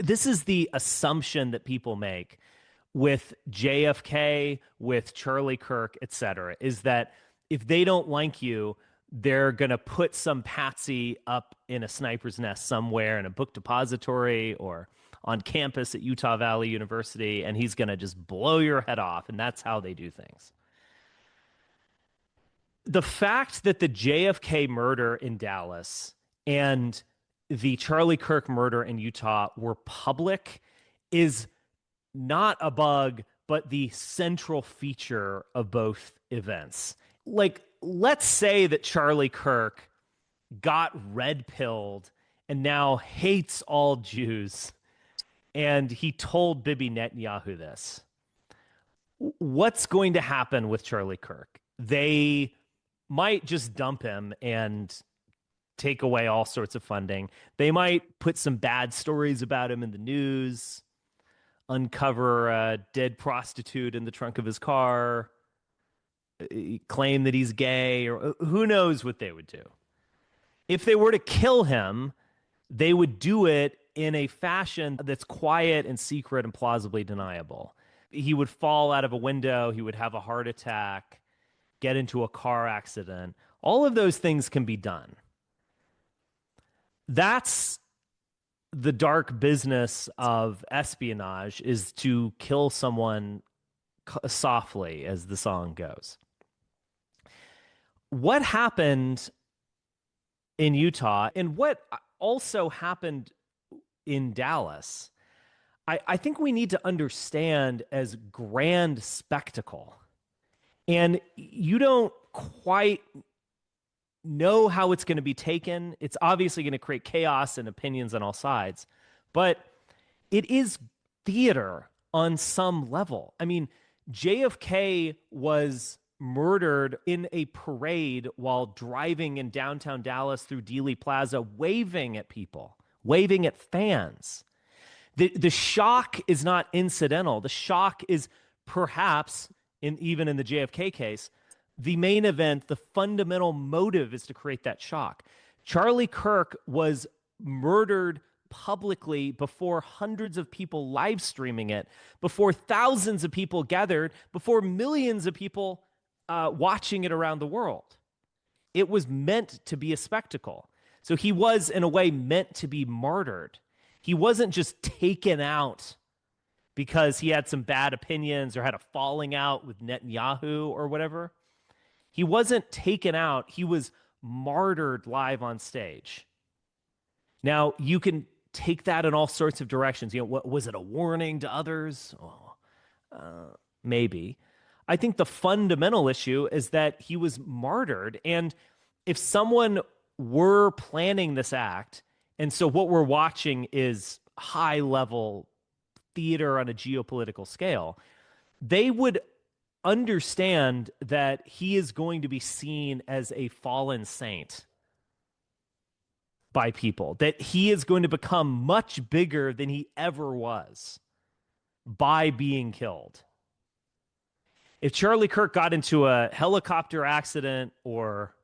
this is the assumption that people make with JFK, with Charlie Kirk, et cetera, is that if they don't like you, they're going to put some patsy up in a sniper's nest somewhere in a book depository or on campus at Utah Valley University, and he's going to just blow your head off. And that's how they do things. The fact that the JFK murder in Dallas and the Charlie Kirk murder in Utah were public is not a bug, but the central feature of both events. Like, let's say that Charlie Kirk got red pilled and now hates all Jews, and he told Bibi Netanyahu this. What's going to happen with Charlie Kirk? They might just dump him and take away all sorts of funding. They might put some bad stories about him in the news, uncover a dead prostitute in the trunk of his car, claim that he's gay, or who knows what they would do. If they were to kill him, they would do it in a fashion that's quiet and secret and plausibly deniable. He would fall out of a window, he would have a heart attack, get into a car accident. All of those things can be done. That's the dark business of espionage, is to kill someone softly, as the song goes. What happened in Utah and what also happened in Dallas, I think we need to understand as grand spectacle. And you don't quite know how it's going to be taken. It's obviously going to create chaos and opinions on all sides, but it is theater on some level. I mean, JFK was murdered in a parade while driving in downtown Dallas through Dealey Plaza, waving at people, waving at fans. The shock is not incidental. The shock is perhaps, even in the JFK case, the main event. The fundamental motive is to create that shock. Charlie Kirk was murdered publicly before hundreds of people live streaming it, before thousands of people gathered, before millions of people watching it around the world. It was meant to be a spectacle. So he was, in a way, meant to be martyred. He wasn't just taken out because he had some bad opinions or had a falling out with Netanyahu or whatever. He wasn't taken out. He was martyred live on stage. Now, you can take that in all sorts of directions. What was it, a warning to others? Maybe. I think the fundamental issue is that he was martyred. And if someone were planning this act, and so what we're watching is high-level theater on a geopolitical scale, they would understand that he is going to be seen as a fallen saint by people, that he is going to become much bigger than he ever was by being killed. If Charlie Kirk got into a helicopter accident or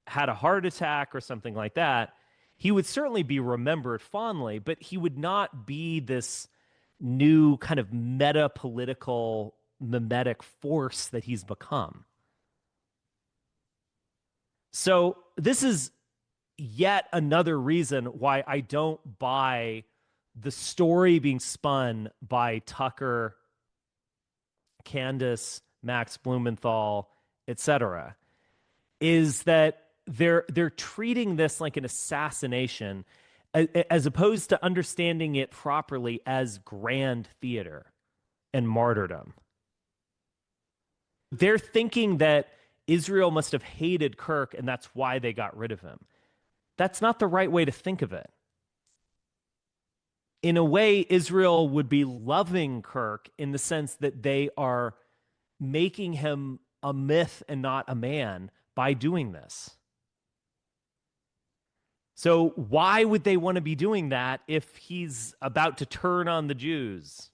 had a heart attack or something like that, he would certainly be remembered fondly, but he would not be this new kind of meta-political mimetic force that he's become. So this is yet another reason why I don't buy the story being spun by Tucker, Candace, Max Blumenthal, etc., is that they're treating this like an assassination as opposed to understanding it properly as grand theater and martyrdom. They're thinking that Israel must have hated Kirk and that's why they got rid of him. That's not the right way to think of it. In a way, Israel would be loving Kirk in the sense that they are making him a myth and not a man by doing this. So why would they want to be doing that if he's about to turn on the Jews?